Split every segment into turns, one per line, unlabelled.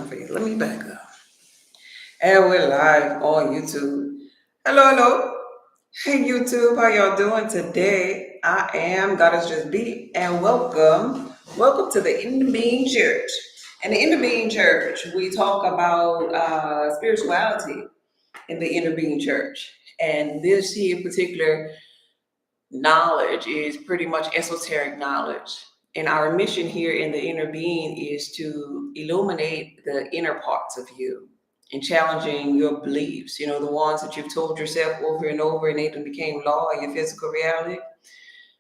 my face. Let me back up. And we're live on YouTube. Hello, hello. Hey YouTube, how y'all doing today? I am Goddess Just Be, and welcome to the In the Being Church. And the In the Being Church, we talk about spirituality in the Inner Being Church. And this here particular knowledge is pretty much esoteric knowledge. And our mission here in the inner being is to illuminate the inner parts of you and challenging your beliefs, the ones that you've told yourself over and over and they became law in your physical reality.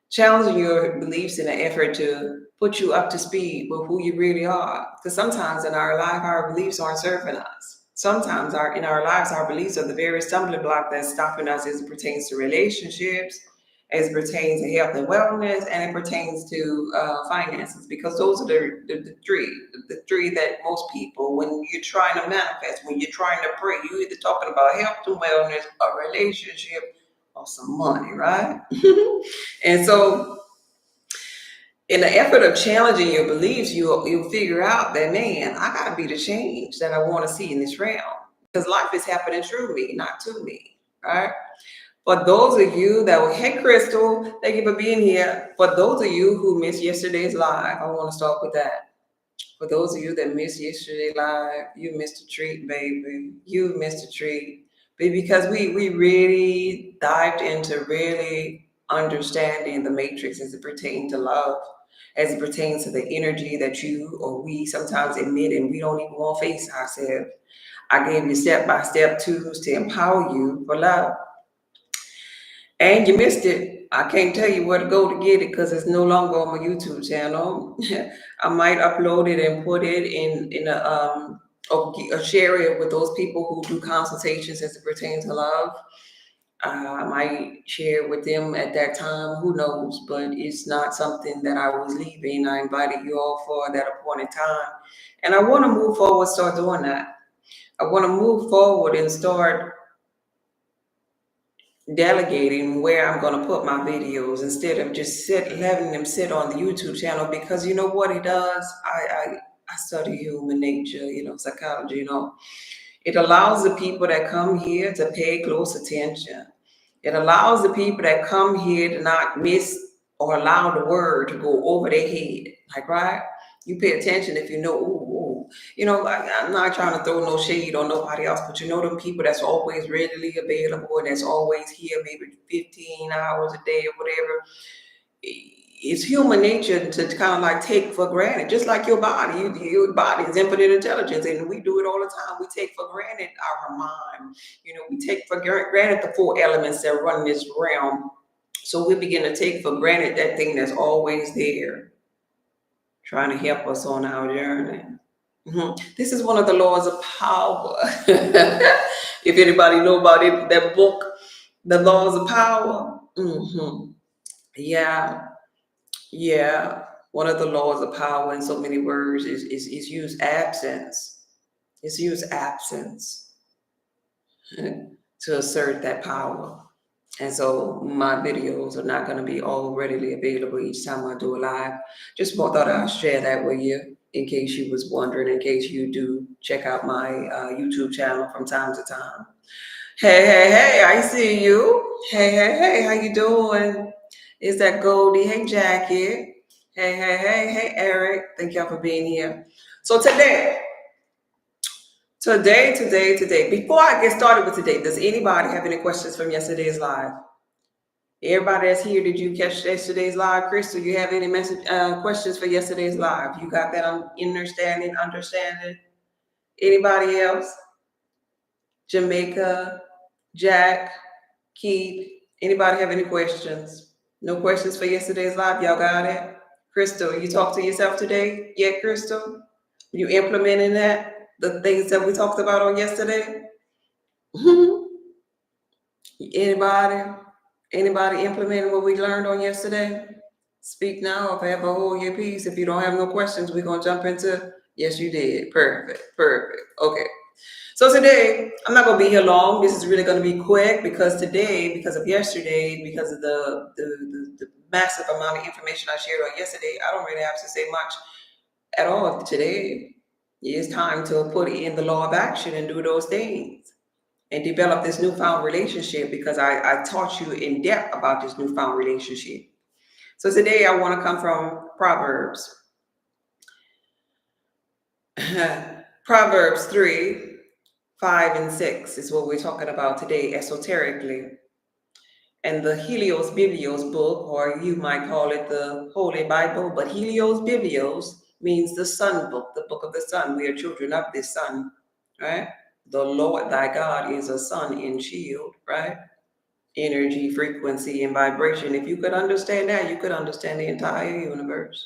Challenging your beliefs in an effort to put you up to speed with who you really are. Because sometimes in our life, our beliefs aren't serving us. Sometimes in our lives, our beliefs are the very stumbling block that's stopping us as it pertains to relationships, as it pertains to health and wellness, and it pertains to finances, because those are the three that most people, when you're trying to manifest, when you're trying to pray, you're either talking about health and wellness, a relationship, or some money, right? And so in the effort of challenging your beliefs, you'll figure out that, man, I got to be the change that I want to see in this realm, because life is happening through me, not to me, right? For those of you that were, hey, Crystal, thank you for being here. For those of you who missed yesterday's live, I want to start with that. For those of you that missed yesterday's live, you missed a treat, baby. You missed a treat. Because we really dived into really understanding the matrix as it pertains to love, as it pertains to the energy that you or we sometimes admit and we don't even want to face ourselves. I gave you step-by-step tools to empower you for love. And you missed it. I can't tell you where to go to get it because it's no longer on my YouTube channel. I might upload it and put it in or share it with those people who do consultations as it pertains to love. I might share it with them at that time. Who knows? But it's not something that I was leaving. I invited you all for that appointed time, and I want to move forward. Start doing that. I want to move forward and start delegating where I'm going to put my videos instead of just letting them sit on the YouTube channel, because you know what it does? I study human nature, psychology, It allows the people that come here to pay close attention. It allows the people that come here to not miss or allow the word to go over their head. Like, right? You pay attention if you know, I'm not trying to throw no shade on nobody else, but them people that's always readily available and that's always here maybe 15 hours a day or whatever. It's human nature to kind of like take for granted, just like your body. Your body is infinite intelligence, and we do it all the time. We take for granted our mind. We take for granted the four elements that run this realm. So we begin to take for granted that thing that's always there, trying to help us on our journey. This is one of the laws of power. If anybody know about it, that book, The Laws of Power. Yeah. One of the laws of power in so many words is use absence. It's use absence to assert that power. And so my videos are not going to be all readily available each time I do a live. Just thought I'd share that with you in case you was wondering, in case you do check out my YouTube channel from time to time. Hey, I see you. Hey, how you doing? Is that Goldie? Hey, Jackie. Hey, Eric. Thank y'all for being here. So today, before I get started with today, does anybody have any questions from yesterday's live? Everybody that's here, did you catch yesterday's live? Crystal, you have any questions for yesterday's live? You got that understanding? Anybody else? Jamaica, Jack, Keith, anybody have any questions? No questions for yesterday's live? Y'all got it? Crystal, you talked to yourself today? Yeah, Crystal? You implementing that? The things that we talked about on yesterday? Anybody implementing what we learned on yesterday? Speak now or forever hold your peace. If you don't have no questions, we're going to jump into, yes, you did. Perfect. Okay. So today, I'm not going to be here long. This is really going to be quick because of yesterday, because of the massive amount of information I shared on yesterday, I don't really have to say much at all today. It's time to put in the law of action and do those things and develop this newfound relationship, because I taught you in depth about this newfound relationship. So today I want to come from Proverbs. Proverbs 3, 5, and 6 is what we're talking about today, esoterically. And the Helios Biblios book, or you might call it the Holy Bible, but Helios Biblios means the sun book, the book of the sun. We are children of this sun, right? The Lord thy God is a sun and shield, right? Energy, frequency, and vibration. If you could understand that, you could understand the entire universe.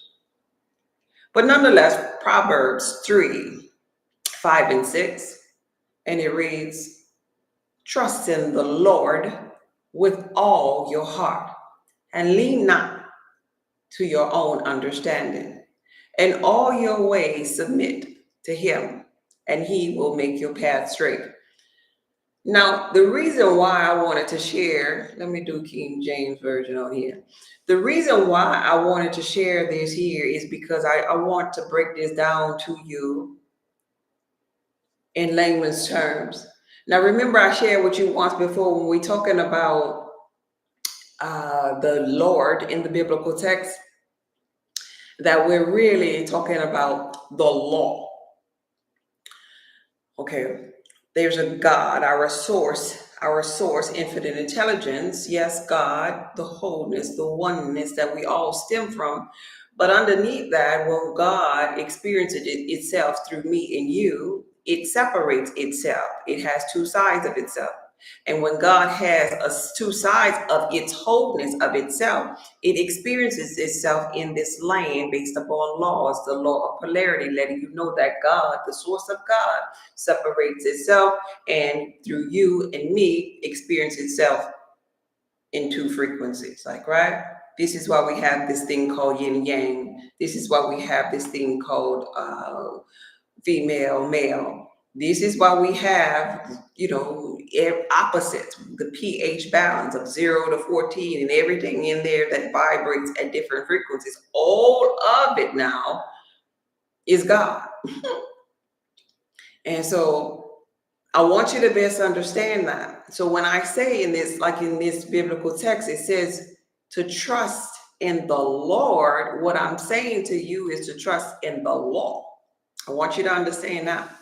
But nonetheless, Proverbs 3, 5, and 6, and it reads, trust in the Lord with all your heart and lean not to your own understanding. In all your ways submit to him, and he will make your path straight. Now, the reason why I wanted to share, let me do King James Version on here. The reason why I wanted to share this here is because I want to break this down to you in layman's terms. Now, remember, I shared with you once before when we're talking about the Lord in the biblical text, that we're really talking about the law. Okay, there's a God, our source, infinite intelligence. Yes, God, the wholeness, the oneness that we all stem from. But underneath that, when God experiences itself through me and you, it separates itself. It has two sides of itself. And when God has two sides of its wholeness of itself, it experiences itself in this land based upon laws, the law of polarity, letting you know that God, the source of God, separates itself, and through you and me, experience itself in two frequencies. Like, right? This is why we have this thing called yin yang. This is why we have this thing called female, male. This is why we have, opposites, the pH balance of 0 to 14 and everything in there that vibrates at different frequencies. All of it now is God. And so I want you to best understand that. So when I say in this, like in this biblical text, it says to trust in the Lord, what I'm saying to you is to trust in the law. I want you to understand that.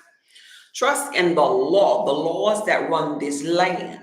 Trust in the law, the laws that run this land.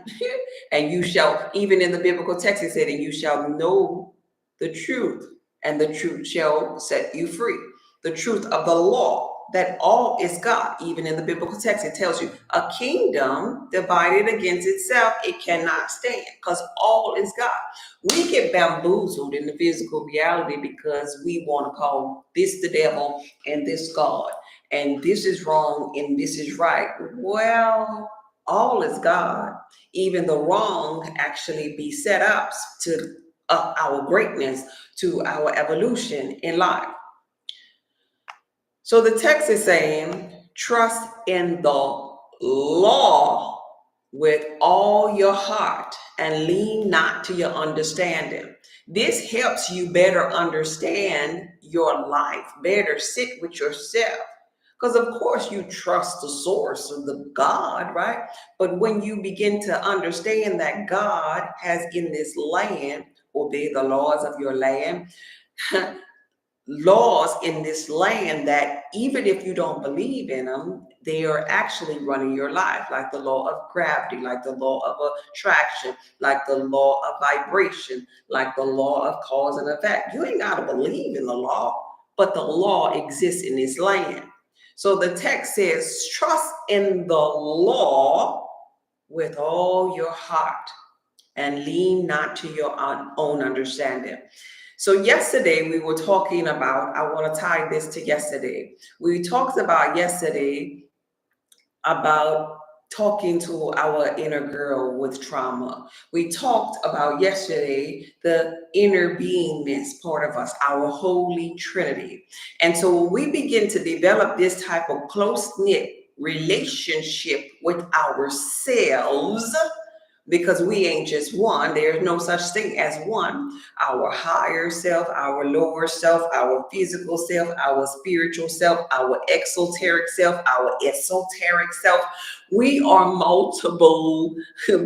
And you shall, even in the biblical text, it said, and you shall know the truth, and the truth shall set you free. The truth of the law, that all is God. Even in the biblical text, it tells you a kingdom divided against itself, it cannot stand, because all is God. We get bamboozled in the physical reality because we want to call this the devil and this God, and this is wrong and this is right. Well, all is God. Even the wrong actually be set up to our greatness, to our evolution in life. So the text is saying, trust in the law with all your heart and lean not to your understanding. This helps you better understand your life, better sit with yourself. Because of course you trust the source of the God, right? But when you begin to understand that God has in this land, obey the laws of your land, laws in this land that even if you don't believe in them, they are actually running your life, like the law of gravity, like the law of attraction, like the law of vibration, like the law of cause and effect. You ain't got to believe in the law, but the law exists in this land. So the text says, trust in the law with all your heart and lean not to your own understanding. So yesterday we were talking about, I want to tie this to yesterday. We talked about yesterday about talking to our inner girl with trauma. We talked about yesterday the inner beingness part of us, our holy trinity. And so when we begin to develop this type of close-knit relationship with ourselves, because we ain't just one. There's no such thing as one. Our higher self, our lower self, our physical self, our spiritual self, our exoteric self, our esoteric self. We are multiple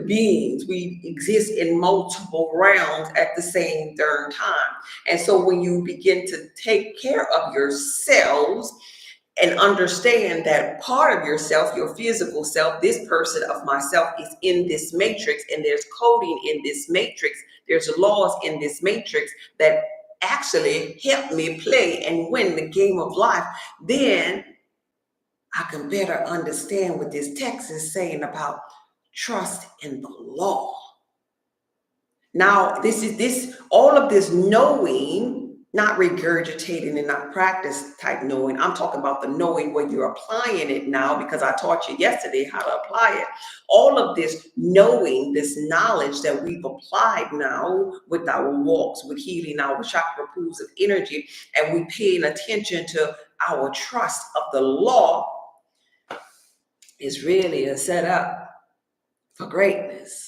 beings. We exist in multiple realms at the same darn time. And so when you begin to take care of yourselves, and understand that part of yourself, your physical self, this person of myself is in this matrix, and there's coding in this matrix, there's laws in this matrix that actually help me play and win the game of life, then I can better understand what this text is saying about trust in the law. Now, this all of this knowing, not regurgitating and not practice type knowing. I'm talking about the knowing where you're applying it now, because I taught you yesterday how to apply it. All of this knowing, this knowledge that we've applied now with our walks, with healing our chakra pools of energy, and we paying attention to our trust of the law, is really a setup for greatness.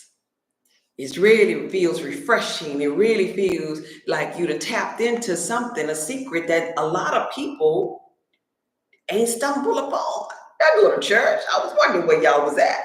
It really feels refreshing. It really feels like you'd have tapped into something, a secret that a lot of people ain't stumbled upon. I go to church. I was wondering where y'all was at.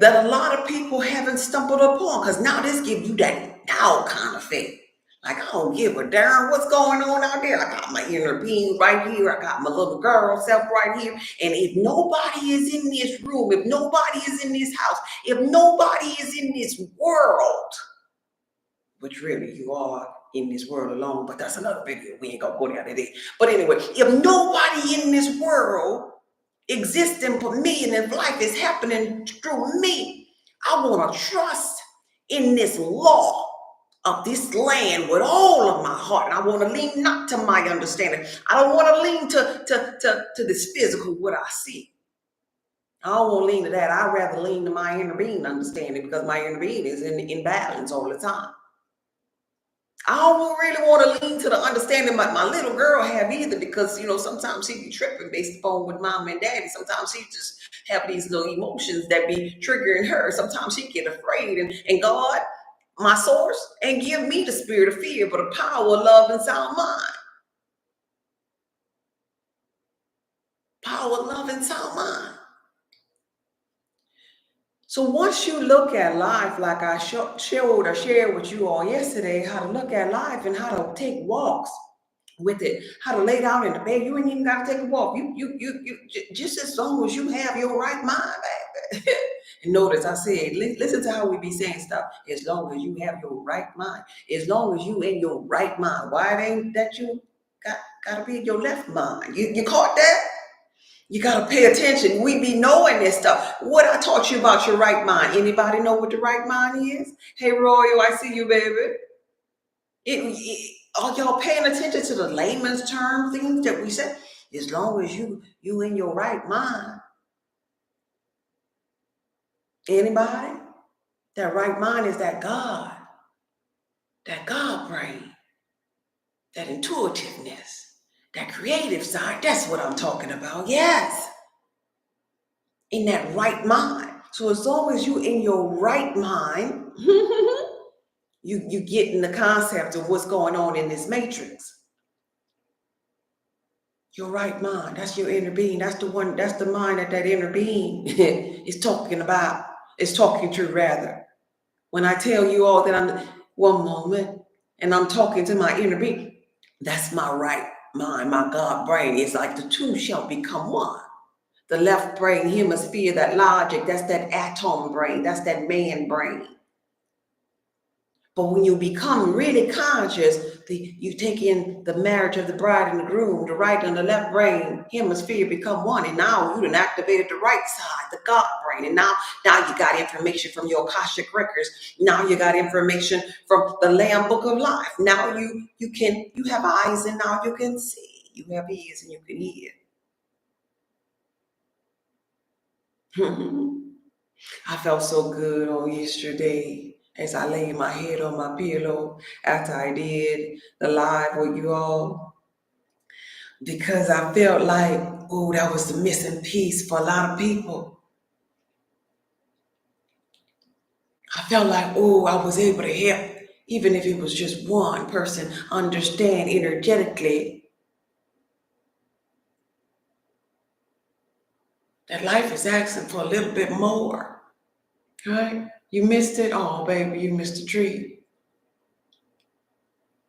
That a lot of people haven't stumbled upon, because now this gives you that now kind of faith. Like, I don't give a darn what's going on out there. I got my inner being right here. I got my little girl self right here. And if nobody is in this room, if nobody is in this house, if nobody is in this world, which really you are in this world alone, but that's another video. We ain't gonna go down today. But anyway, if nobody in this world existing for me, and if life is happening through me, I want to trust in this law of this land with all of my heart. And I want to lean not to my understanding. I don't want to lean to this physical, what I see. I don't want to lean to that. I'd rather lean to my inner being understanding, because my inner being is in balance all the time. I don't really want to lean to the understanding my little girl have either, because, sometimes she be tripping based upon with mom and daddy. Sometimes she just have these little emotions that be triggering her. Sometimes she get afraid, and God, my source, ain't give me the spirit of fear, but a power of love and sound mind. Power of love and sound mind. So once you look at life, like I showed or shared with you all yesterday, how to look at life and how to take walks with it, how to lay down in the bed. You ain't even got to take a walk. You just as long as you have your right mind, baby. And notice I said, listen to how we be saying stuff. As long as you have your right mind, as long as you in your right mind. Why it ain't that you got to be in your left mind? You caught that? You got to pay attention. We be knowing this stuff. What I taught you about your right mind. Anybody know what the right mind is? Hey, Royal, I see you, baby. Are y'all paying attention to the layman's term things that we said? As long as you in your right mind. Anybody? That right mind is that God brain, that intuitiveness, that creative side. That's what I'm talking about. Yes. In that right mind. So as long as you in your right mind, you getting the concept of what's going on in this matrix. Your right mind, that's your inner being. That's the one, that's the mind that inner being is talking about, is talking to, rather. When I tell you all that I'm one moment and I'm talking to my inner being, that's my right mind, my God brain. It's like the two shall become one. The left brain hemisphere, that logic, that's that atom brain, that's that man brain. But when you become really conscious, you take in the marriage of the bride and the groom, the right and the left brain hemisphere become one. And now you done activated the right side, the God brain. And now you got information from your Akashic records. Now you got information from the Lamb Book of Life. Now you have eyes and now you can see. You have ears and you can hear. I felt so good on yesterday as I laid my head on my pillow after I did the live with you all, because I felt like, oh, that was the missing piece for a lot of people. I felt like, oh, I was able to help, even if it was just one person, understand energetically that life is asking for a little bit more, right? You missed it. Oh, baby, you missed the treat,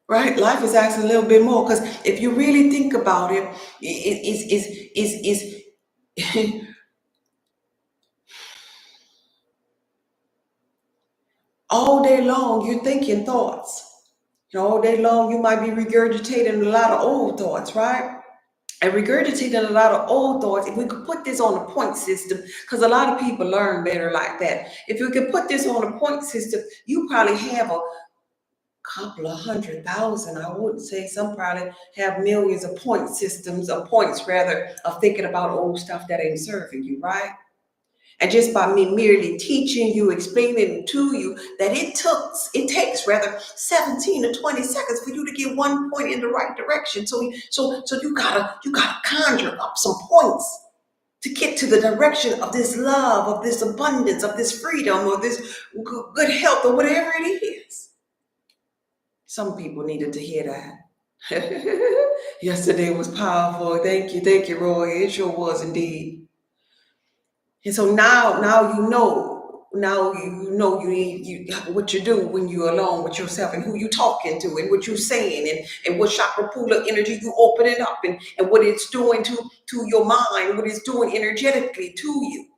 right? Life is asking a little bit more because if you really think about it, it's all day long you're thinking thoughts. All day long you might be regurgitating a lot of old thoughts, right? And regurgitating a lot of old thoughts, if we could put this on a point system, because a lot of people learn better like that. If we could put this on a point system, you probably have a couple of 100,000. I wouldn't say some probably have millions of point systems, of points rather, of thinking about old stuff that ain't serving you, right? And just by me merely teaching you, explaining to you that it takes rather 17 to 20 seconds for you to get one point in the right direction. So you gotta conjure up some points to get to the direction of this love, of this abundance, of this freedom, or this good health, or whatever it is. Some people needed to hear that. Yesterday was powerful. Thank you, Roy. It sure was indeed. And so now you need what you do when you're alone with yourself and who you talking to and what you're saying and what chakra pool of energy you open it up and what it's doing to your mind, what it's doing energetically to you.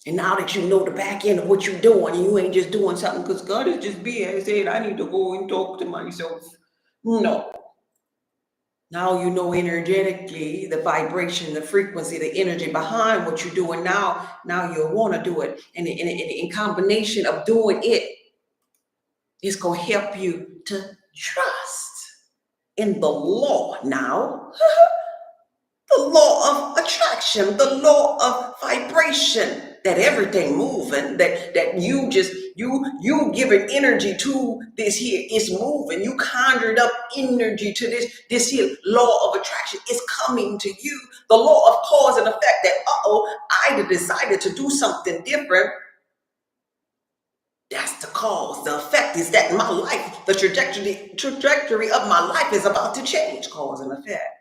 And now that you know the back end of what you're doing, and you ain't just doing something because God is just being, I said, I need to go and talk to myself. No. Now you know energetically the vibration, the frequency, the energy behind what you're doing. Now you'll want to do it. And in combination of doing it, it's going to help you to trust in the law now. The law of attraction, the law of vibration, that everything moving, that you giving energy to this here is moving. You conjured up energy to this here law of attraction is coming to you. The law of cause and effect that I decided to do something different. That's the cause. The effect is that my life, the trajectory of my life is about to change. Cause and effect.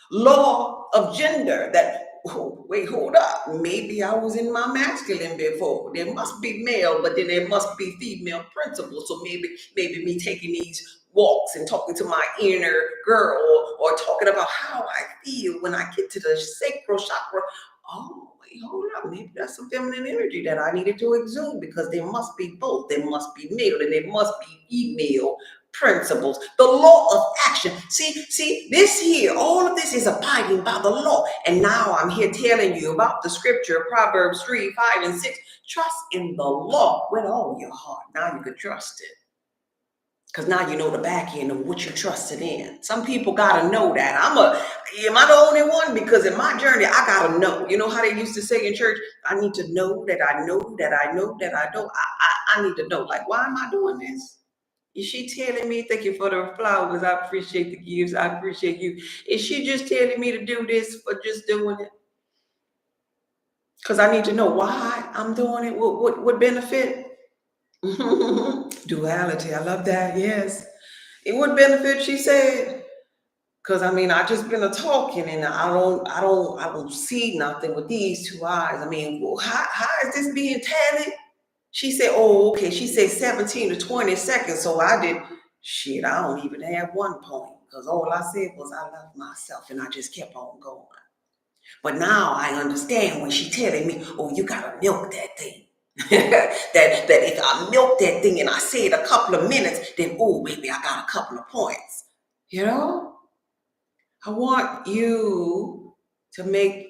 Law of gender that, oh, wait, hold up, maybe I was in my masculine before, there must be male, but then there must be female principles. So maybe me taking these walks and talking to my inner girl, or talking about how I feel when I get to the sacral chakra. Oh, wait, hold up, maybe that's some feminine energy that I needed to exude, because there must be both. There must be male and there must be female principles. The law of action. See, this here, all of this is abiding by the law. And now I'm here telling you about the scripture, Proverbs 3, 5, and 6. Trust in the law with all your heart. Now you can trust it. Because now you know the back end of what you're trusting in. Some people gotta know that. Am I the only one? Because in my journey, I gotta know. You know how they used to say in church, I need to know that I know that I know that I know. I need to know. Like, why am I doing this? Is she telling me, thank you for the flowers, I appreciate the gifts, I appreciate you. Is she just telling me to do this for just doing it? Because I need to know why I'm doing it, what benefit? Duality, I love that, yes. It would benefit, she said. Because I mean, I just been a talking and I don't see nothing with these two eyes. I mean, well, how is this being tallied? She said, oh, okay. She said 17 to 20 seconds. So I did, shit, I don't even have one point. Because all I said was I love myself and I just kept on going. But now I understand when she telling me, oh, you got to milk that thing. that if I milk that thing and I say it a couple of minutes, then, oh, baby, I got a couple of points. You know? I want you to make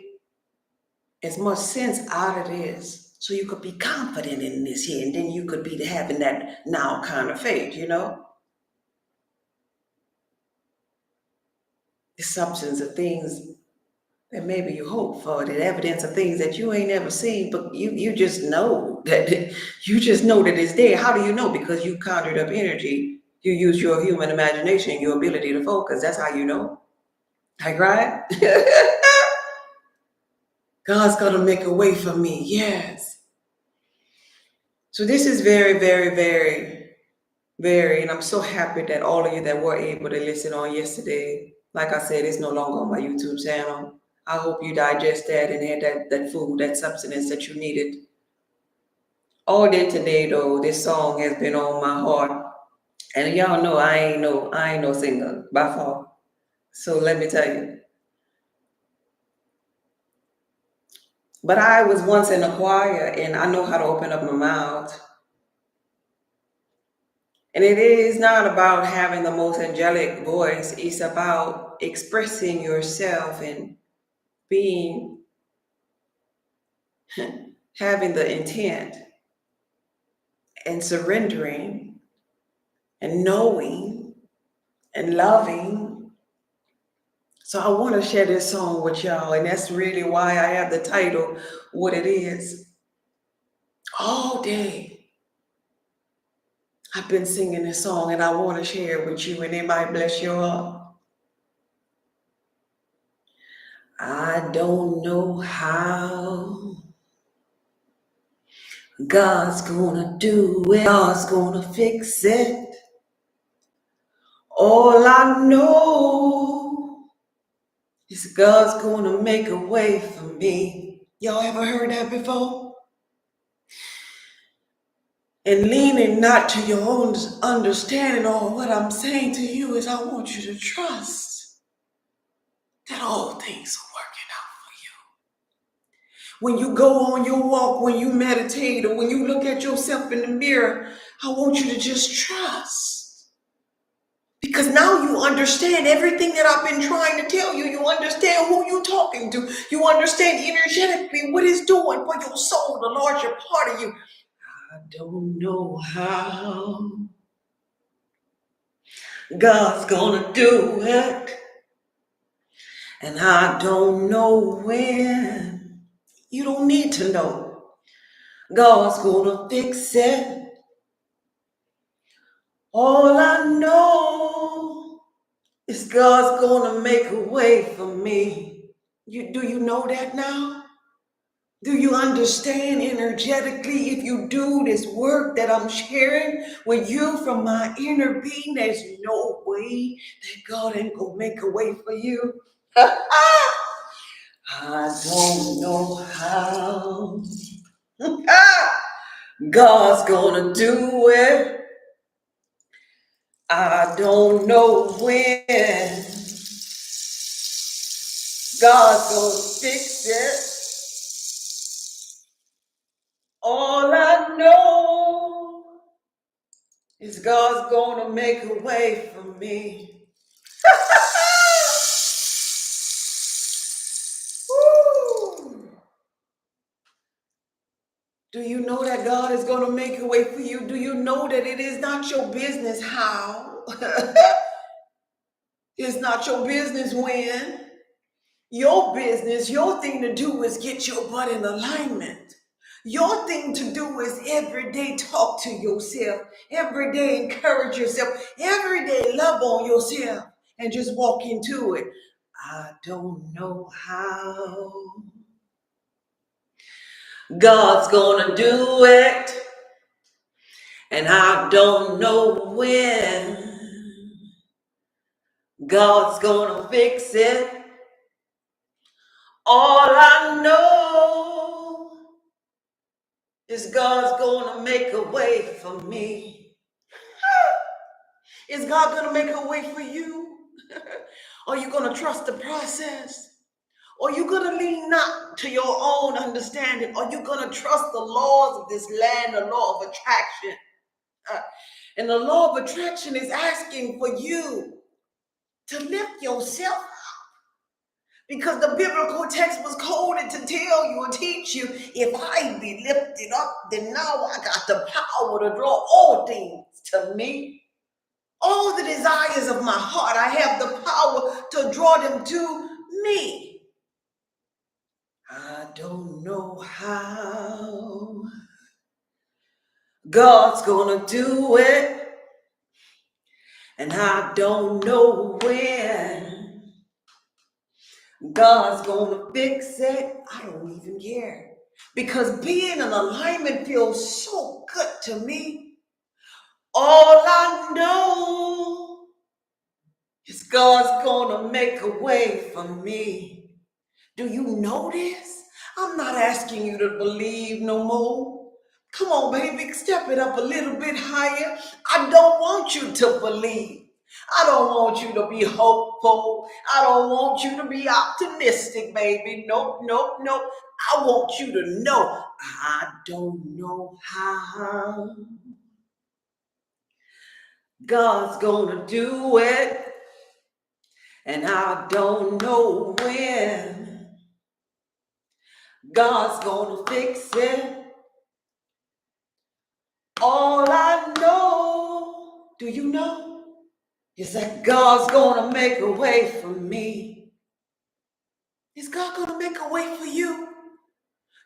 as much sense out of this so you could be confident in this here, and then you could be having that now kind of faith, you know? The substance of things that maybe you hope for, the evidence of things that you ain't ever seen, but you just know that it's there. How do you know? Because you conjured up energy. You use your human imagination and your ability to focus. That's how you know. Like, right? God's going to make a way for me. Yes. So this is very, very, very, very, and I'm so happy that all of you that were able to listen on yesterday, like I said, it's no longer on my YouTube channel. I hope you digest that and had that food, that substance that you needed. All day today, though, this song has been on my heart. And y'all know I ain't no singer by far. So let me tell you. But I was once in a choir and I know how to open up my mouth. And it is not about having the most angelic voice, it's about expressing yourself and being, having the intent and surrendering and knowing and loving. So I want to share this song with y'all, and that's really why I have the title what it is. All day I've been singing this song and I want to share it with you, and it might bless your heart. I don't know how God's gonna do it, God's gonna fix it. All I know is God's gonna make a way for me. Y'all ever heard that before? And leaning not to your own understanding, or what I'm saying to you is I want you to trust that all things are working out for you. When you go on your walk, when you meditate, or when you look at yourself in the mirror, I want you to just trust. Because now you understand everything that I've been trying to tell you. You understand who you're talking to. You understand energetically what it's doing for your soul, the larger part of you. I don't know how God's gonna do it, and I don't know when. You don't need to know. God's gonna fix it. All I know is God's gonna make a way for me. Do you know that now? Do you understand energetically? If you do this work that I'm sharing with you from my inner being, there's no way that God ain't gonna make a way for you. I don't know how God's gonna do it. I don't know when God's gonna fix it. All I know is God's gonna make a way for me. Woo. Do you know that God is gonna make a way for you? Do you know that it is not your business how? It's not your business when. Your business, your thing to do is get your butt in alignment. Your thing to do is every day talk to yourself, every day encourage yourself, every day love on yourself, and just walk into it. I don't know how God's gonna do it, and I don't know when God's gonna fix it. All I know is God's gonna make a way for me. Is God gonna make a way for you? Are you gonna trust the process? Are you gonna lean not to your own understanding? Are you gonna trust the laws of this land, the law of attraction? And the law of attraction is asking for you to lift yourself up. Because the biblical text was coded to tell you and teach you, if I be lifted up, then now I got the power to draw all things to me. All the desires of my heart, I have the power to draw them to me. I don't know how God's gonna do it, and I don't know when God's gonna fix it. I don't even care. Because being in alignment feels so good to me. All I know is God's gonna make a way for me. Do you know this? I'm not asking you to believe no more. Come on, baby, step it up a little bit higher. I don't want you to believe. I don't want you to be hopeful. I don't want you to be optimistic, baby. Nope, nope, nope. I want you to know I don't know how God's gonna do it, and I don't know when God's gonna fix it. All I know, do you know, is that God's gonna make a way for me. Is God gonna make a way for you?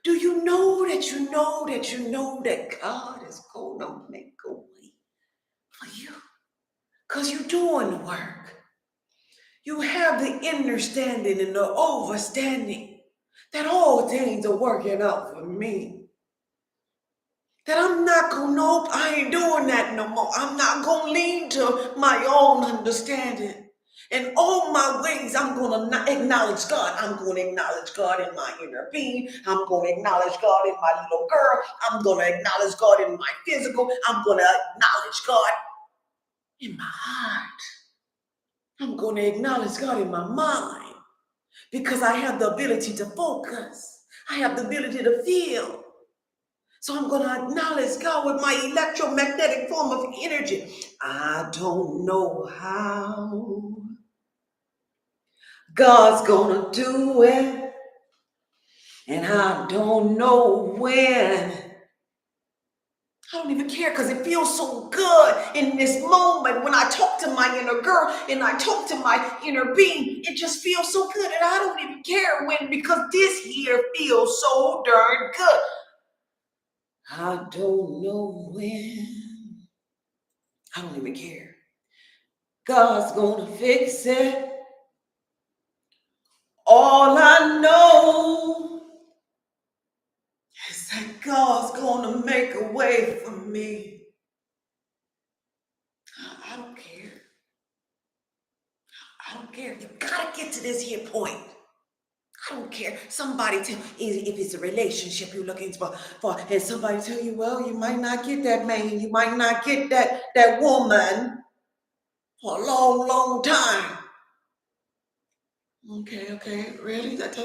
Do you know that you know that you know that God is gonna make a way for you? Because you're doing the work. You have the understanding and the overstanding that all things are working out for me. That I'm not gonna, nope, I ain't doing that no more. I'm not gonna lean to my own understanding. In all my ways, I'm gonna acknowledge God. I'm gonna acknowledge God in my inner being. I'm gonna acknowledge God in my little girl. I'm gonna acknowledge God in my physical. I'm gonna acknowledge God in my heart. I'm gonna acknowledge God in my mind because I have the ability to focus. I have the ability to feel. So I'm going to acknowledge God with my electromagnetic form of energy. I don't know how God's going to do it, and I don't know when. I don't even care because it feels so good in this moment when I talk to my inner girl and I talk to my inner being. It just feels so good, and I don't even care when, because this here feels so darn good. I don't know when. I don't even care. God's gonna fix it. All I know is that God's gonna make a way for me. I don't care. I don't care. You gotta get to this here point. I don't care. Somebody tell if it's a relationship you're looking for, and somebody tell you, well, you might not get that man, you might not get that woman for a long, long time. Okay, really? That's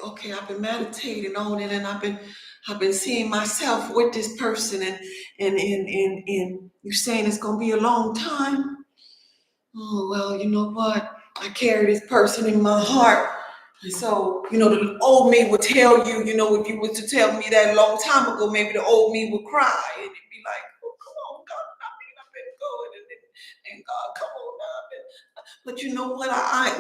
okay. I've been meditating on it, and I've been seeing myself with this person, and you're saying it's gonna be a long time. Oh well, you know what? I carry this person in my heart, and so the old me would tell you, if you were to tell me that a long time ago, maybe the old me would cry, and it'd be like, oh come on, God, I've been going, and God, come on now. But you know what?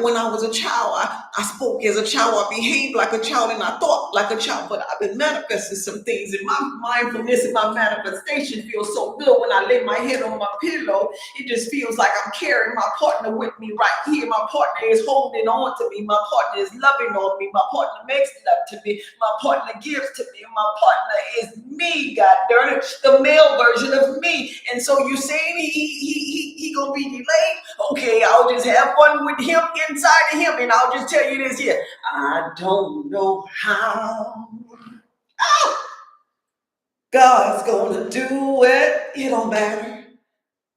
When I was a child, I spoke as a child. I behaved like a child, and I thought like a child. But I've been manifesting some things, and my mindfulness and my manifestation feels so good when I lay my head on my pillow. It just feels like I'm carrying my partner with me right here. My partner is holding on to me. My partner is loving on me. My partner makes love to me. My partner gives to me. My partner is me. God darn it, the male version of me. And so you saying he gonna be delayed? Okay, I'll just have fun with him inside of him, and I'll just tell you this here. I don't know how God's gonna do it. It don't matter,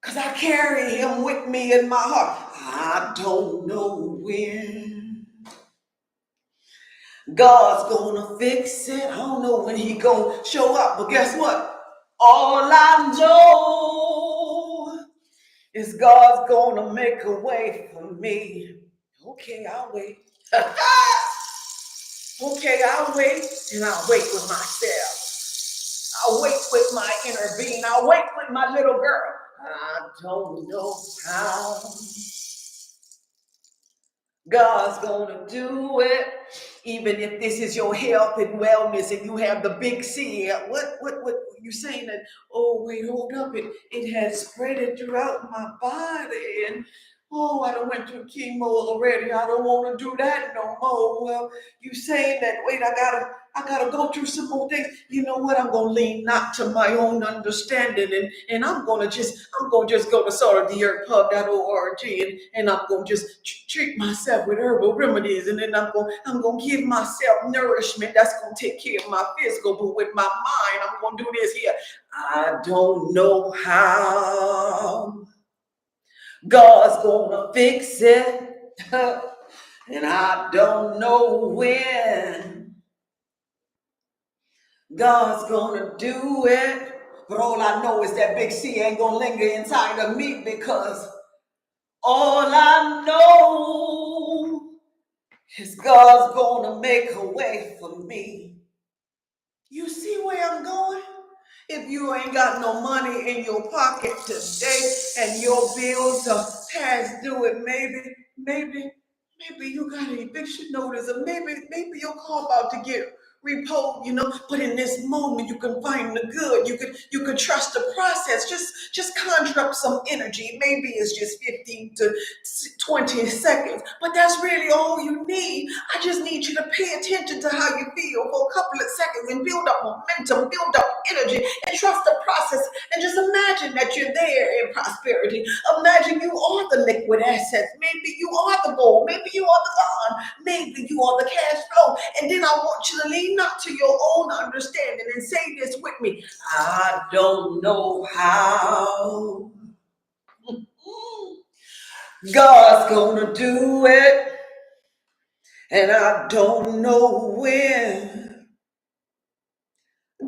because I carry him with me in my heart. I don't know when God's gonna fix it. I don't know when he gonna show up, but guess what? All I know is God's gonna make a way for me. Okay, I'll wait. Okay, I'll wait, and I'll wait with myself. I'll wait with my inner being. I'll wait with my little girl. I don't know how God's gonna do it. Even if this is your health and wellness and you have the big C, what you saying that, oh wait, hold up, it has spread it throughout my body, and
Oh, I done went through chemo already. I don't want to do that no more. Well, you saying that, wait, I gotta go through some more things. You know what? I'm gonna lean not to my own understanding, and I'm gonna just go to saltoftheearthpub.org, and I'm gonna just treat myself with herbal remedies, and then I'm gonna give myself nourishment that's gonna take care of my physical, but with my mind, I'm gonna do this here. I don't know how God's gonna fix it, and I don't know when God's gonna do it. But all I know is that big C ain't gonna linger inside of me, because all I know is God's gonna make a way for me. You see where I'm going? If you ain't got no money in your pocket today and your bills are past due, and maybe you got an eviction notice, or maybe your car about to get repoed, but in this moment you can find the good. You can trust the process. Just conjure up some energy. Maybe it's just 15 to 20 seconds, but that's really all you need. I just need you to pay attention to how you feel for a couple of seconds, and build up momentum, build up energy, and trust the process. And just imagine that you're there in prosperity. Imagine you are the liquid assets. Maybe you are the gold. Maybe you are the bond. Maybe you are the cash flow. And then I want you to lean not to your own understanding, and say this with me. I don't know how God's gonna do it, and I don't know when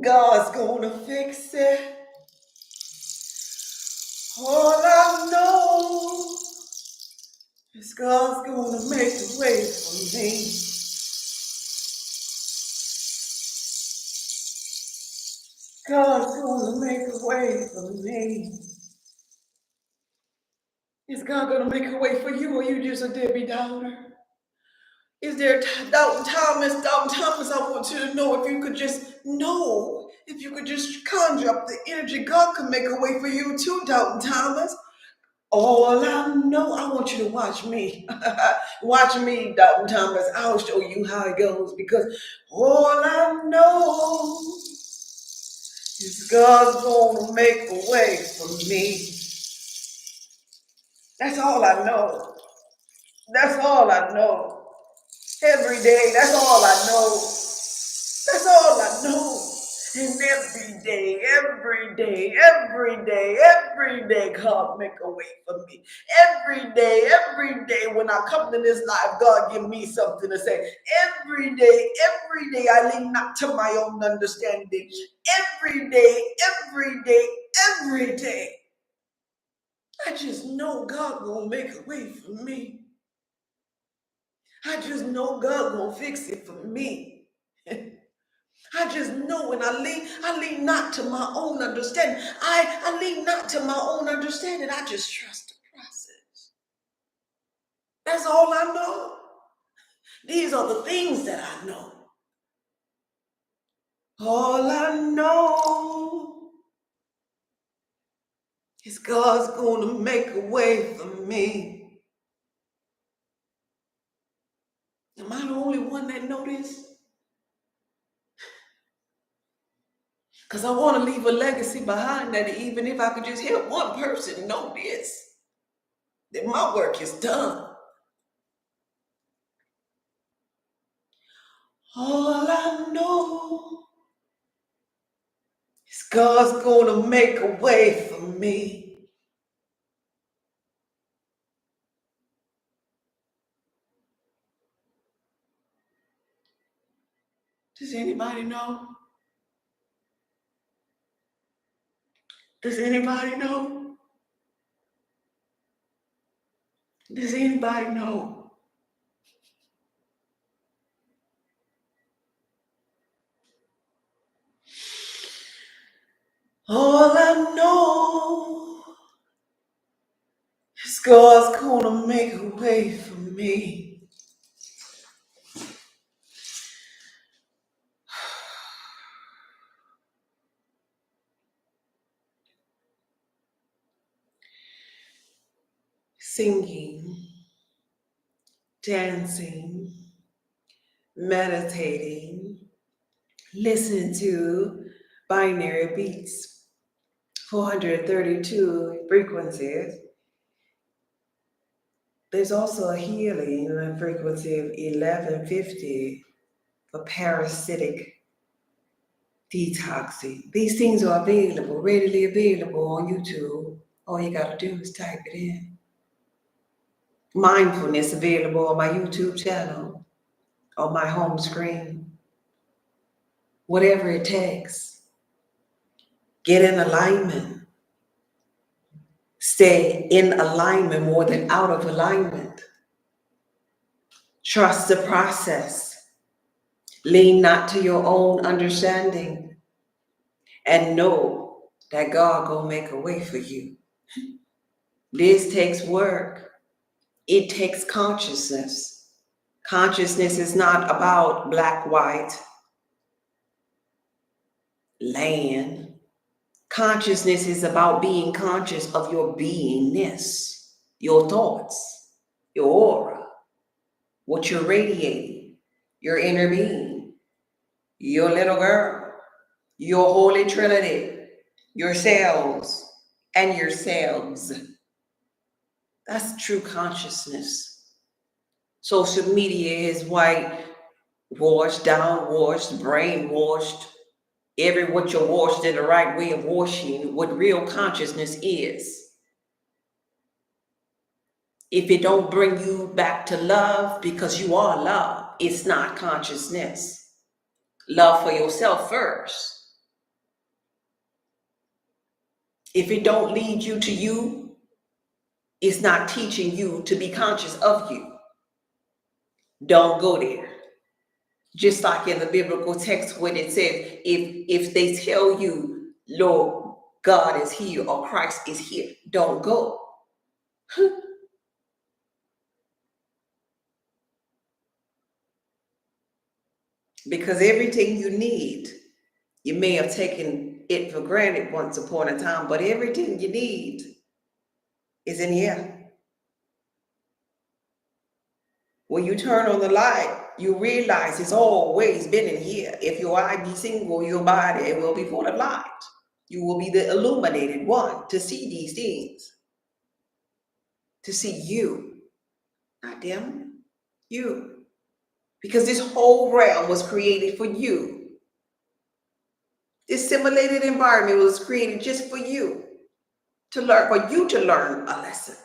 God's gonna fix it. All I know is God's gonna make a way for me. God's gonna make a way for me. Is God gonna make a way for you, or you just a Debbie Downer? Is there Doubting Thomas? Doubting Thomas, I want you to know, if you could just know, if you could just conjure up the energy, God can make a way for you too, Doubting Thomas. All I know, I want you to watch me. Watch me, Doubting Thomas. I'll show you how it goes, because all I know is God's gonna make a way for me. That's all I know. That's all I know. Every day, that's all I know. That's all I know. And every day, God make a way for me. Every day, when I come to this life, God give me something to say. Every day, I lean not to my own understanding. Every day, I just know God gonna make a way for me. I just know God gonna fix it for me. I just know, and I lean not to my own understanding. I lean not to my own understanding. I just trust the process. That's all I know. These are the things that I know. All I know is God's gonna make a way for me. Am I the only one that know this? Because I want to leave a legacy behind, that even if I could just help one person know this, that my work is done. All I know is God's gonna make a way for me. Does anybody know? Does anybody know? Does anybody know? All I know is God's gonna make a way for me.
singing, dancing, meditating, listening to binary beats, 432 frequencies. There's also a healing frequency of 1150 for parasitic detoxing. These things are available, readily available on YouTube. All you got to do is type it in. Mindfulness available on my YouTube channel, on my home screen. Whatever it takes. Get in alignment. Stay in alignment more than out of alignment. Trust the process. Lean not to your own understanding. And know that God gonna make a way for you. This takes work. It takes consciousness. Consciousness is not about black, white, land. Consciousness is about being conscious of your beingness, your thoughts, your aura, what you're radiating, your inner being, your little girl, your holy trinity, your cells, and yourselves. That's true consciousness. Social media is white, washed, downwashed, brainwashed. What you're washed in the right way of washing, what real consciousness is. If it don't bring you back to love because you are love, it's not consciousness. Love for yourself first. If it don't lead you to you, it's not teaching you to be conscious of you. Don't go there. Just like in the biblical text when it says, if they tell you, Lord, God is here or Christ is here, don't go. Because everything you need, you may have taken it for granted once upon a time, but everything you need is in here. When you turn on the light, you realize it's always been in here. If your eye be single, your body will be full of light. You will be the illuminated one to see these things, to see you, not them, you. Because this whole realm was created for you. This simulated environment was created just for you to learn, for you to learn a lesson,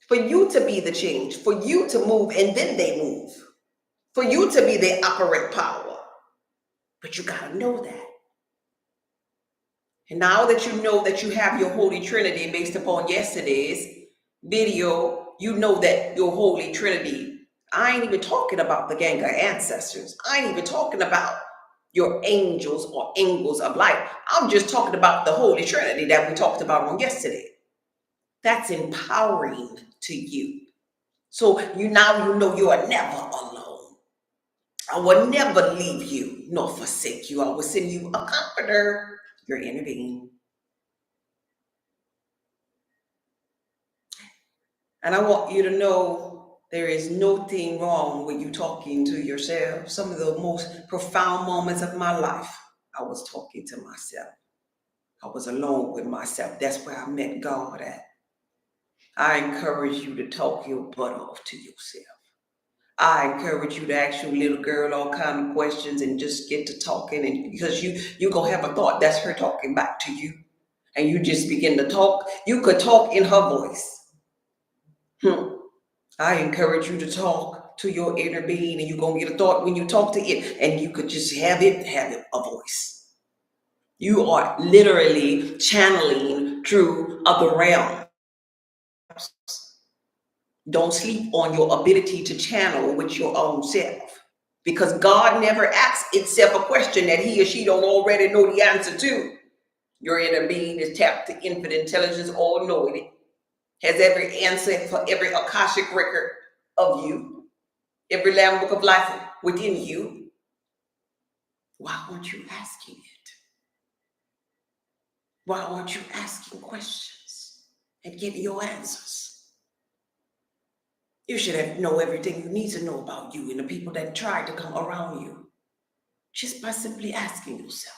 for you to be the change, for you to move and then they move, for you to be the operant power. But you got to know that. And now that you know that you have your Holy Trinity based upon yesterday's video, you know that your Holy Trinity, I ain't even talking about the gang of ancestors. I ain't even talking about your angels or angels of light. I'm just talking about the Holy Trinity that we talked about on yesterday. That's empowering to you. So you know you are never alone. I will never leave you nor forsake you. I will send you a comforter, your inner being. And I want you to know there is nothing wrong with you talking to yourself. Some of the most profound moments of my life, I was talking to myself. I was alone with myself. That's where I met God at. I encourage you to talk your butt off to yourself. I encourage you to ask your little girl all kind of questions and just get to talking, and because you're gonna have a thought, that's her talking back to you. And you just begin to talk. You could talk in her voice. I encourage you to talk to your inner being, and you're gonna get a thought when you talk to it, and you could just have it a voice. You are literally channeling through other realms. Don't sleep on your ability to channel with your own self, because God never asks itself a question that he or she don't already know the answer to. Your inner being is tapped to infinite intelligence, all knowing it, has every answer for every Akashic record of you, every Lamb Book of Life within you. Why aren't you asking it? Why aren't you asking questions?
and get your answers. You should know everything you need to know about you and the people that tried to come around you just by simply asking yourself.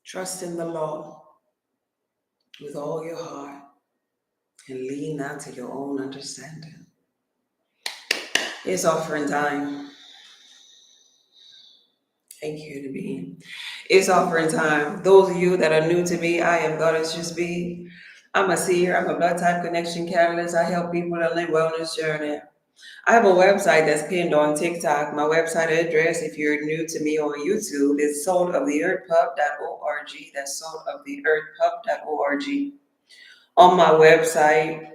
Trust in the Lord with all your heart and lean not to your own understanding. It's offering time. Thank you to be. It's offering time. Those of you that are new to me, I am Goddess Just Be. I'm a seer. I'm a blood type connection catalyst. I help people on their wellness journey. I have a website that's pinned on TikTok. My website address, if you're new to me on YouTube, is saltoftheearthpub.org. That's saltoftheearthpub.org. On my website,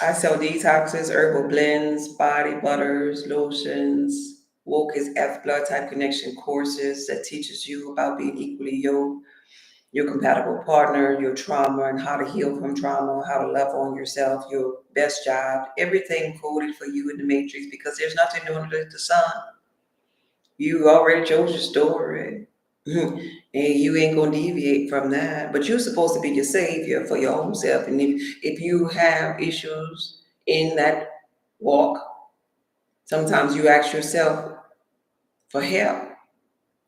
I sell detoxes, herbal blends, body butters, lotions, woke is F blood type connection courses that teaches you about being equally yoked, your compatible partner, your trauma, and how to heal from trauma, how to love on yourself, your best job, everything coded for you in the matrix because there's nothing new under the sun. You already chose your story. And you ain't gonna deviate from that. But you're supposed to be your savior for your own self. And if you have issues in that walk, sometimes you ask yourself for help.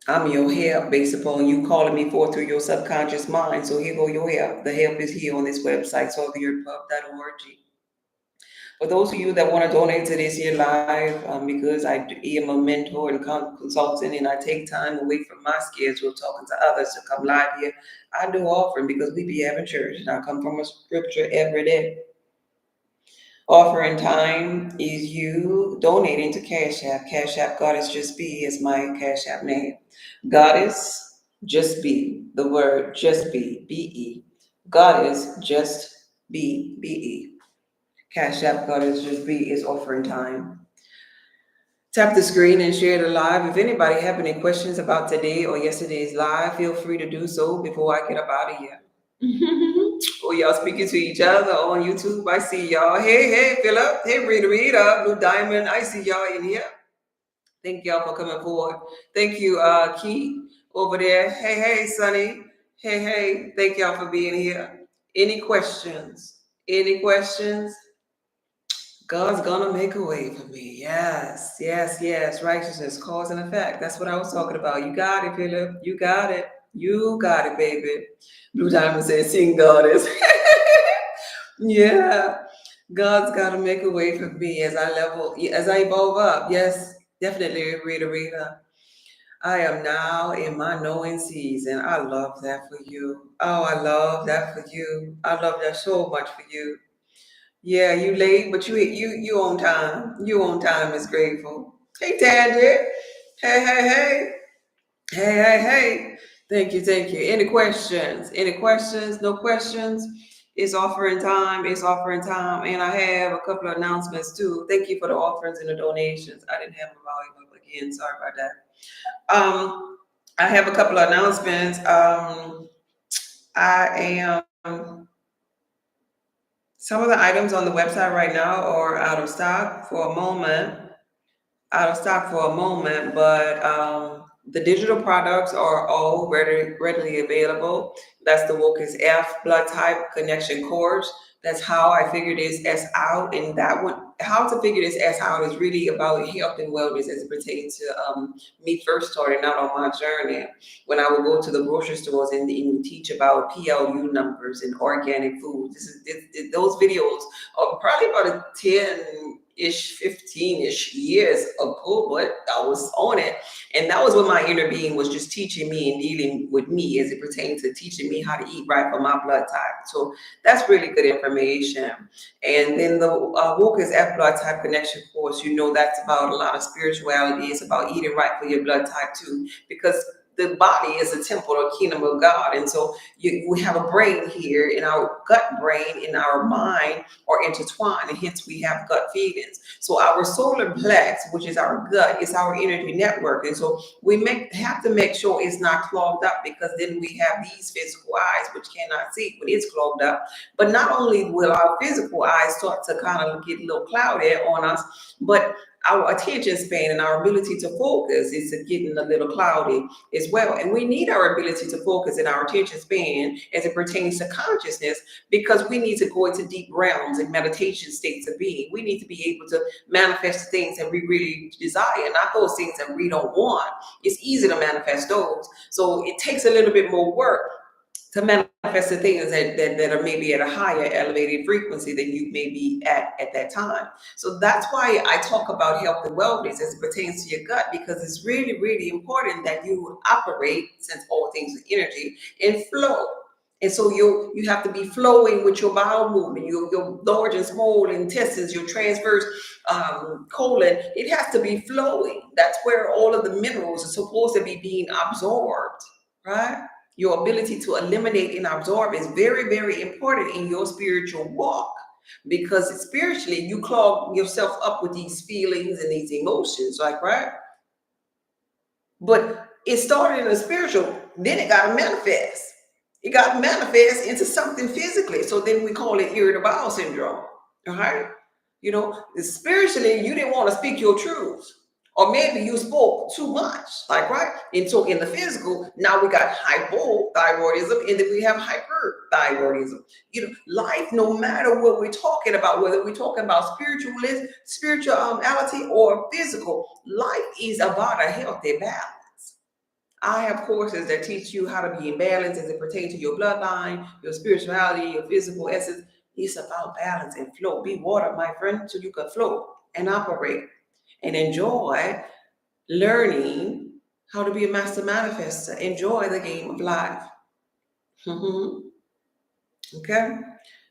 I'm your help based upon you calling me forth through your subconscious mind. So here go your help. The help is here on this website, saltoftheearthpub.org. For those of you that want to donate to this here live, because am a mentor and consultant, and I take time away from my schedule talking to others to come live here, I do offering because we be having church, and I come from a scripture every day. Offering time is you donating to Cash App. Cash App Goddess Just Be is my Cash App name. Goddess Just Be, the word Just Be, B-E. Goddess Just Be, B-E. Cash App Goddess Just Be is offering time. Tap the screen and share the live. If anybody have any questions about today or yesterday's live, feel free to do so before I get up out of here. Or y'all speaking to each other on YouTube. I see y'all. Hey, Philip. Hey, Rita, Blue Diamond. I see y'all in here. Thank y'all for coming forward. Thank you, Keith, over there. Hey, Sonny. Hey. Thank y'all for being here. Any questions? Any questions? God's gonna make a way for me. Yes. Righteousness, cause and effect. That's what I was talking about. You got it, Philip. You got it. You got it, baby. Blue Diamond says, sing goddess. Yeah. God's gotta make a way for me as I evolve up. Yes, definitely, Rita. I am now in my knowing season. I love that for you. Oh, I love that for you. I love that so much for you. Yeah, you late, but you on time. You on time is grateful. Hey, Tandy. Hey. Hey. Thank you. Any questions? Any questions? No questions? It's offering time. It's offering time. And I have a couple of announcements too. Thank you for the offerings and the donations. I didn't have my volume up again. Sorry about that. I have a couple of announcements. I am Some of the items on the website right now are out of stock for a moment. But the digital products are all readily available. That's the Wokus F blood type connection course. That's how I figured this S out. And that one, how to figure this S out is really about health and wellness as it pertains to me first starting out on my journey. When I would go to the grocery stores and teach about PLU numbers and organic foods. Those videos are probably about a 10-ish, 15-ish years ago, but I was on it. And that was when my inner being was just teaching me and dealing with me as it pertains to teaching me how to eat right for my blood type. So that's really good information. And then the Woke is F blood type connection course, that's about a lot of spirituality. It's about eating right for your blood type too, because the body is a temple or kingdom of God. And so we have a brain here, and our gut brain and our mind are intertwined, and hence we have gut feelings. So our solar plex, which is our gut, is our energy network. And so we have to make sure it's not clogged up, because then we have these physical eyes which cannot see when it's clogged up. But not only will our physical eyes start to kind of get a little cloudy on us, but
our attention span and our ability to focus is getting a little cloudy as well. And we need our ability to focus and our attention span as it pertains to consciousness, because we need to go into deep realms and meditation states of being. We need to be able to manifest the things that we really desire, not those things that we don't want. It's easy to manifest those. So it takes a little bit more work to manifest the things that are maybe at a higher elevated frequency than you may be at that time. So that's why I talk about health and wellness as it pertains to your gut, because it's really, really important that you operate, since all things are energy, in flow. And so you have to be flowing with your bowel movement, your large and small intestines, your transverse colon. It has to be flowing. That's where all of the minerals are supposed to be being absorbed, right? Your ability to eliminate and absorb is very, very important in your spiritual walk, because spiritually you clog yourself up with these feelings and these emotions, like, right? But it started in the spiritual, then it got to manifest. It got to manifest into something physically. So then we call it irritable bowel syndrome. All right. Spiritually, you didn't want to speak your truth. Or maybe you spoke too much, like, right? And so in the physical, now we got hypothyroidism, and then we have hyperthyroidism. Life, no matter what we're talking about, whether we're talking about spirituality or physical, life is about a healthy balance. I have courses that teach you how to be in balance as it pertains to your bloodline, your spirituality, your physical essence. It's about balance and flow. Be water, my friend, so you can flow and operate and enjoy learning how to be a master manifester. Enjoy the game of life. Okay?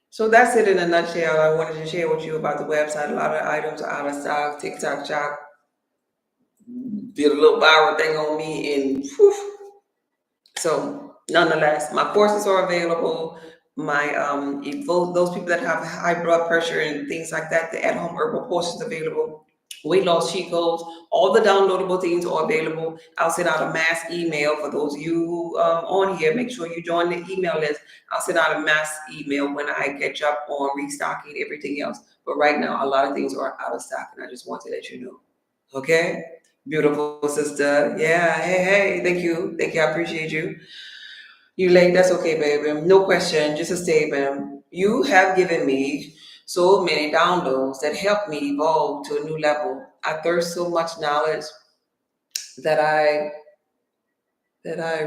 So that's it in a nutshell. I wanted to share with you about the website. A lot of items are out of stock. TikTok shop did a little viral thing on me, and whew. So nonetheless, my courses are available. My those people that have high blood pressure and things like that, the at-home herbal courses available. Weight loss cheat codes, all the downloadable things are available. I'll send out a mass email for those of you on here. Make sure you join the email list. I'll send out a mass email when I catch up on restocking everything else. But right now, a lot of things are out of stock, and I just want to let you know. Okay? Beautiful sister. Yeah. Hey. Thank you. I appreciate you. You late. That's okay, baby. No question. Just a statement. You have given me so many downloads that help me evolve to a new level. I thirst so much knowledge that I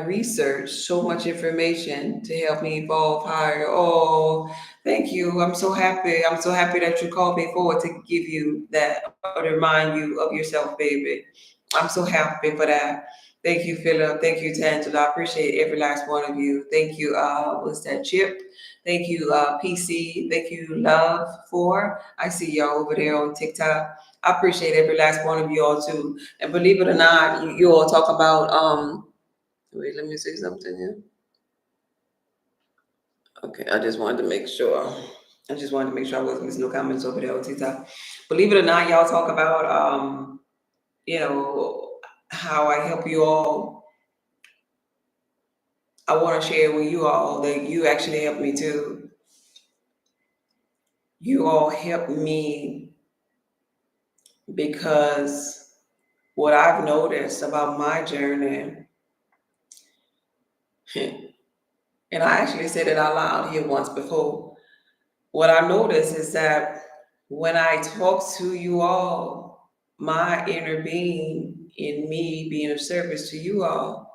research so much information to help me evolve higher. Oh, thank you. I'm so happy. I'm so happy that you called me forward to give you that or to remind you of yourself, baby. I'm so happy for that. Thank you, Philip. Thank you, Tangela. I appreciate every last one of you. Thank you, what's that, Chip? Thank you, PC. Thank you, Love, for. I see y'all over there on TikTok. I appreciate every last one of you all too. And believe it or not, you all talk about wait, let me say something here. Okay, I just wanted to make sure. I just wanted to make sure I wasn't missing no comments over there on TikTok. Believe it or not, y'all talk about you know, how I help you all. I want to share with you all that you actually helped me too. You all helped me because what I've noticed about my journey, and I actually said it out loud here once before. What I noticed is that when I talk to you all, my inner being in me being of service to you all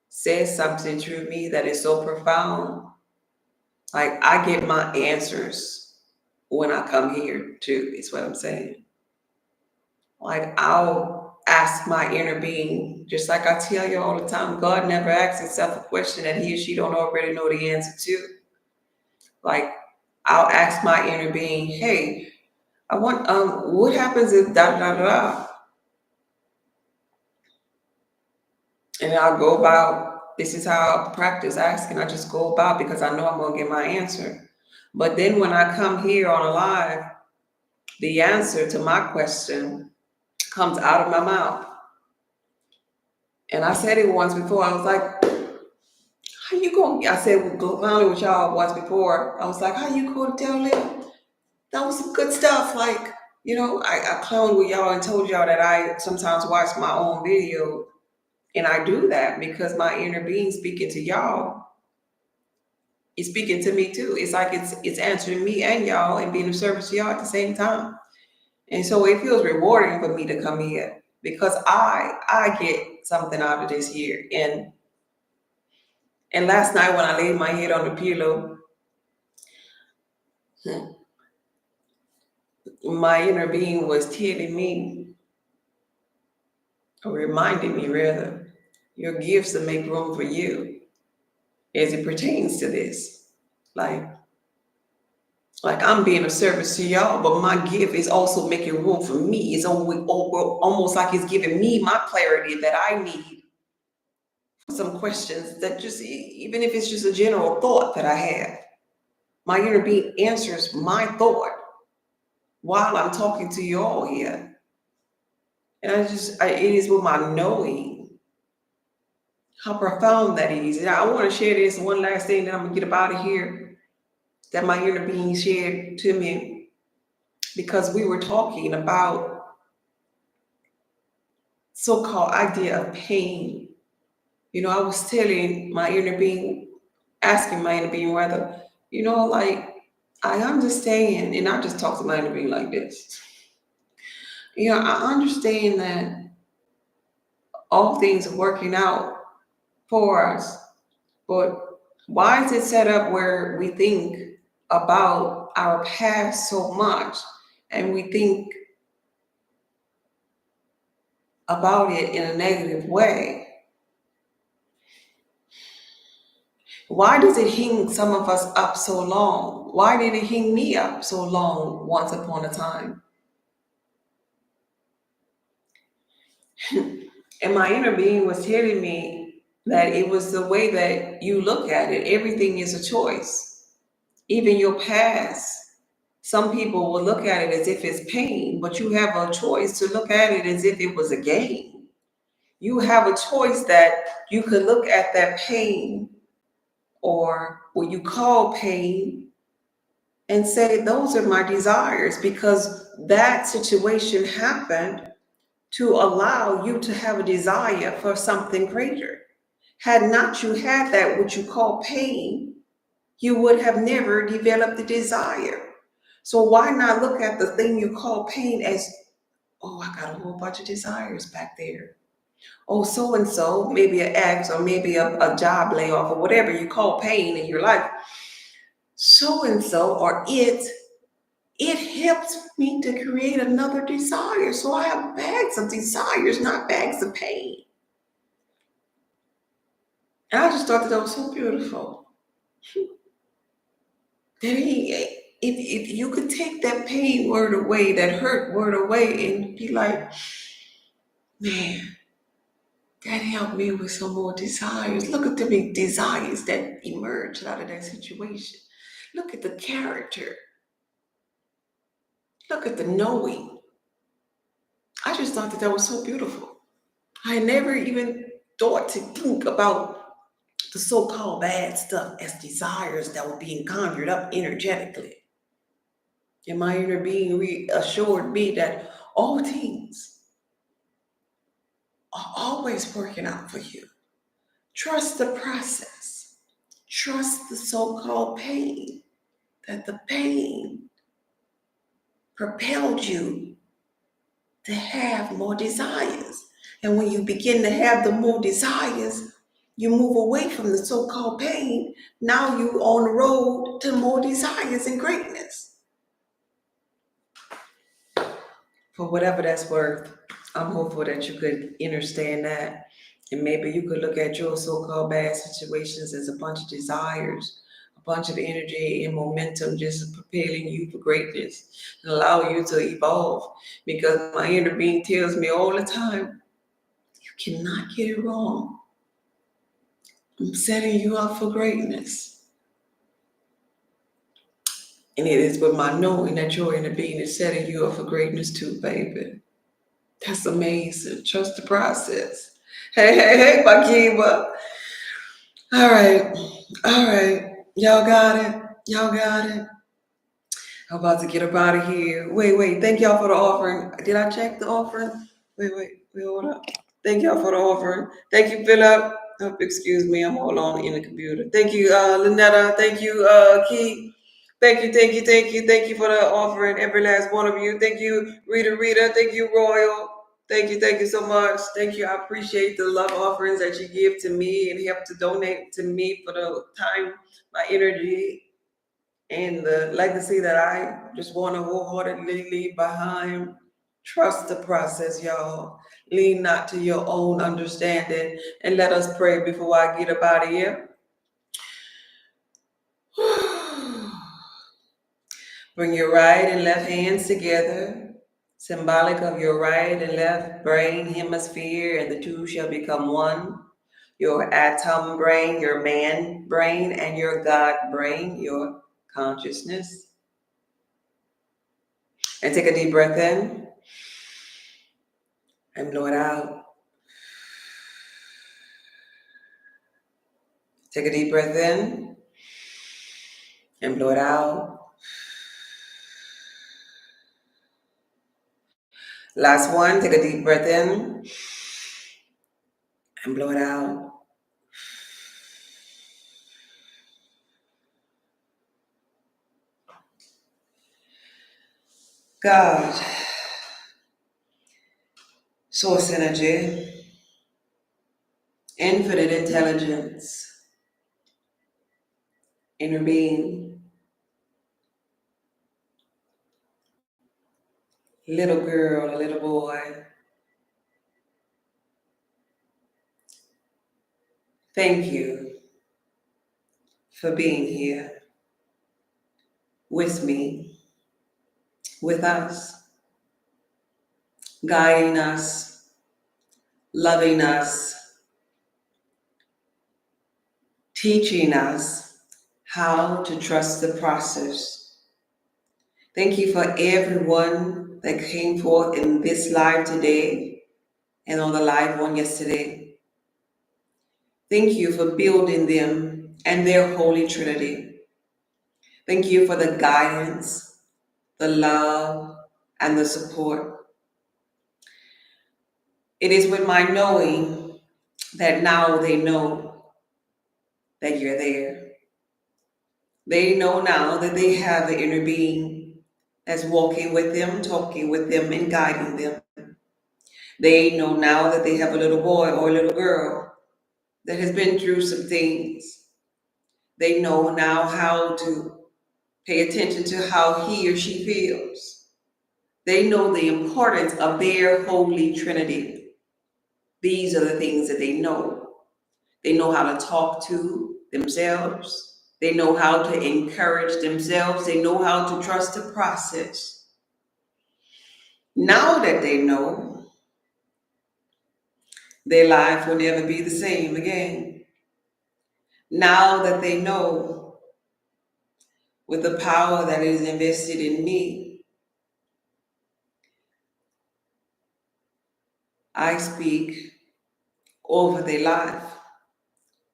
says something to me that is so profound. Like, I get my answers when I come here too, is what I'm saying. Like, I'll ask my inner being, just like I tell you all the time, God never asks himself a question that he or she don't already know the answer to. Like, I'll ask my inner being, hey, I want what happens if da da da da? And I'll go about, this is how I practice asking. I just go about because I know I'm gonna get my answer. But then when I come here on a live, the answer to my question comes out of my mouth. And I said it once before. I was like, how you going? I said finally with y'all once before. I was like, how you going to tell them? That was some good stuff. Like, I cloned with y'all and told y'all that I sometimes watch my own video, and I do that because my inner being speaking to y'all is speaking to me too. It's like it's answering me and y'all and being of service to y'all at the same time. And so it feels rewarding for me to come here because I get something out of this here. And last night when I laid my head on the pillow, my inner being was telling me, or reminding me rather, your gifts to make room for you as it pertains to this. Like like I'm being of service to y'all, but my gift is also making room for me. It's almost like it's giving me my clarity that I need for some questions that just, even if it's just a general thought that I have, my inner being answers my thought while I'm talking to you all here. And it is with my knowing how profound that is. And I want to share this one last thing, then I'm going to get up out of here, that my inner being shared to me because we were talking about so-called idea of pain. I was telling my inner being, asking my inner being rather, like, I understand, and I just talk to my inner being like this. I understand that all things are working out for us, but why is it set up where we think about our past so much and we think about it in a negative way? Why does it hang some of us up so long? Why did it hang me up so long once upon a time? And my inner being was telling me that it was the way that you look at it. Everything is a choice. Even your past. Some people will look at it as if it's pain, but you have a choice to look at it as if it was a gain. You have a choice that you could look at that pain or what you call pain and say, those are my desires, because that situation happened to allow you to have a desire for something greater. Had not you had that, what you call pain, you would have never developed the desire. So why not look at the thing you call pain as, oh, I got a whole bunch of desires back there. Oh, so and so, maybe an ex or maybe a job layoff or whatever you call pain in your life. So and so, or it helps me to create another desire. So I have bags of desires, not bags of pain. And I just thought that was so beautiful. That if you could take that pain word away, that hurt word away, and be like, man, that helped me with some more desires. Look at the big desires that emerged out of that situation. Look at the character. Look at the knowing. I just thought that was so beautiful. I never even thought to think about the so-called bad stuff as desires that were being conjured up energetically. And my inner being reassured me that all things are always working out for you. Trust the process. Trust the so-called pain, that the pain propelled you to have more desires. And when you begin to have the more desires, you move away from the so-called pain. Now you're on the road to more desires and greatness. For whatever that's worth, I'm hopeful that you could understand that. And maybe you could look at your so-called bad situations as a bunch of desires, a bunch of energy and momentum just propelling you for greatness and allow you to evolve. Because my inner being tells me all the time, you cannot get it wrong. I'm setting you up for greatness. And it is with my knowing that your inner being is setting you up for greatness too, baby. That's amazing. Trust the process. Hey, Bakiba. All right. Y'all got it. I'm about to get up out of here. Wait. Thank y'all for the offering. Did I check the offering? Wait, hold up. Thank y'all for the offering. Thank you, Philip. Oh, excuse me, I'm all on in the computer. Thank you, Lynetta. Thank you, Key. Thank you for the offering, every last one of you. Thank you, Rita. Thank you, Royal. Thank you so much. Thank you. I appreciate the love offerings that you give to me and help to donate to me for the time, my energy, and the legacy that I just want to wholeheartedly leave behind. Trust the process, y'all. Lean not to your own understanding. And let us pray before I get up out of here. Bring your right and left hands together, symbolic of your right and left brain hemisphere, and the two shall become one. Your atom brain, your man brain, and your God brain, your consciousness. And take a deep breath in and blow it out. Take a deep breath in and blow it out. Last one, take a deep breath in and blow it out. God, source energy, infinite intelligence, inner being, little girl, a little boy. Thank you for being here with me, with us, guiding us, loving us, teaching us how to trust the process. Thank you for everyone that came forth in this live today and on the live one yesterday. Thank you for building them and their Holy Trinity. Thank you for the guidance, the love, and the support. It is with my knowing that now they know that you're there. They know now that they have the inner being that's walking with them, talking with them, and guiding them. They know now that they have a little boy or a little girl that has been through some things. They know now how to pay attention to how he or she feels. They know the importance of their Holy Trinity. These are the things that they know. They know how to talk to themselves. They know how to encourage themselves. They know how to trust the process. Now that they know, their life will never be the same again. Now that they know, with the power that is invested in me, I speak over their life,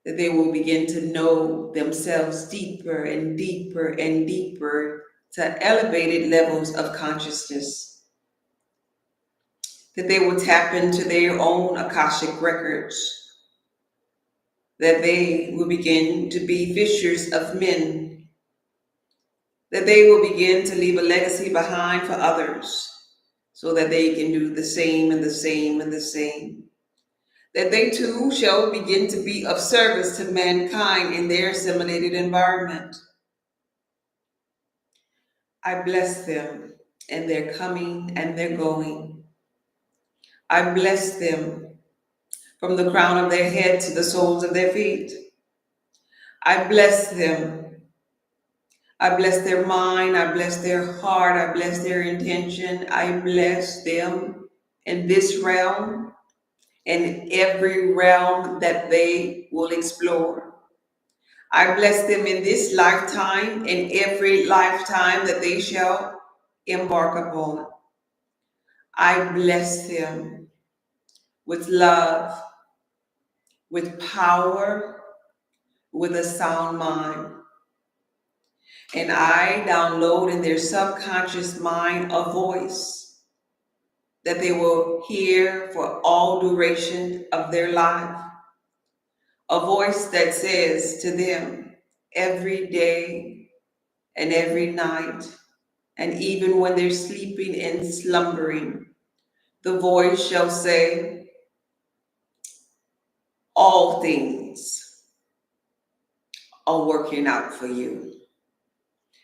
that they will begin to know themselves deeper and deeper and deeper to elevated levels of consciousness, that they will tap into their own Akashic records, that they will begin to be fishers of men, that they will begin to leave a legacy behind for others so that they can do the same and the same and the same, that they too shall begin to be of service to mankind in their assimilated environment. I bless them and their coming and their going. I bless them from the crown of their head to the soles of their feet. I bless them. I bless their mind. I bless their heart. I bless their intention. I bless them in this realm and every realm that they will explore. I bless them in this lifetime and every lifetime that they shall embark upon. I bless them with love, with power, with a sound mind. And I download in their subconscious mind a voice that they will hear for all duration of their life. A voice that says to them every day and every night, and even when they're sleeping and slumbering, the voice shall say, all things are working out for you.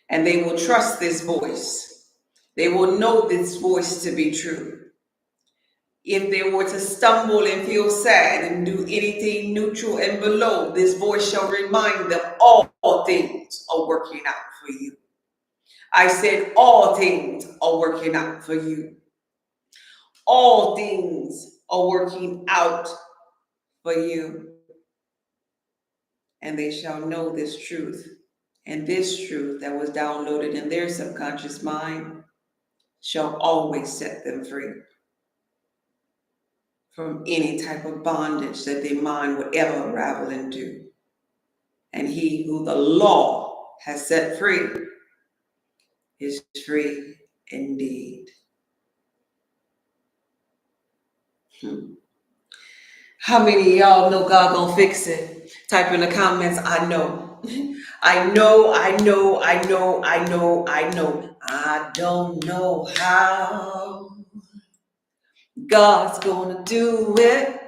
And they will trust this voice. They will know this voice to be true. If they were to stumble and feel sad and do anything neutral and below, this voice shall remind them all things are working out for you. I said all things are working out for you. All things are working out for you. And they shall know this truth. And this truth that was downloaded in their subconscious mind shall always set them free from any type of bondage that their mind would ever unravel into. And he who the law has set free is free indeed. How many of y'all know God gonna fix it? Type in the comments, I know. I know, I know, I know, I know, I know. I don't know how God's gonna do it,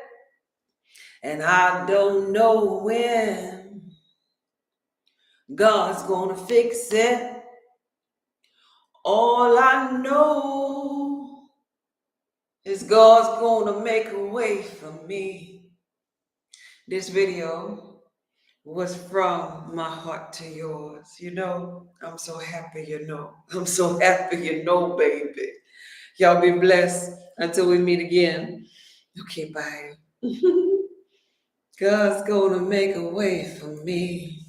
and I don't know when God's gonna fix it. All I know is God's gonna make a way for me. This video was from my heart to yours. You know, I'm so happy you know. I'm so happy you know, baby. Y'all be blessed until we meet again. Okay, bye. God's gonna make a way for me.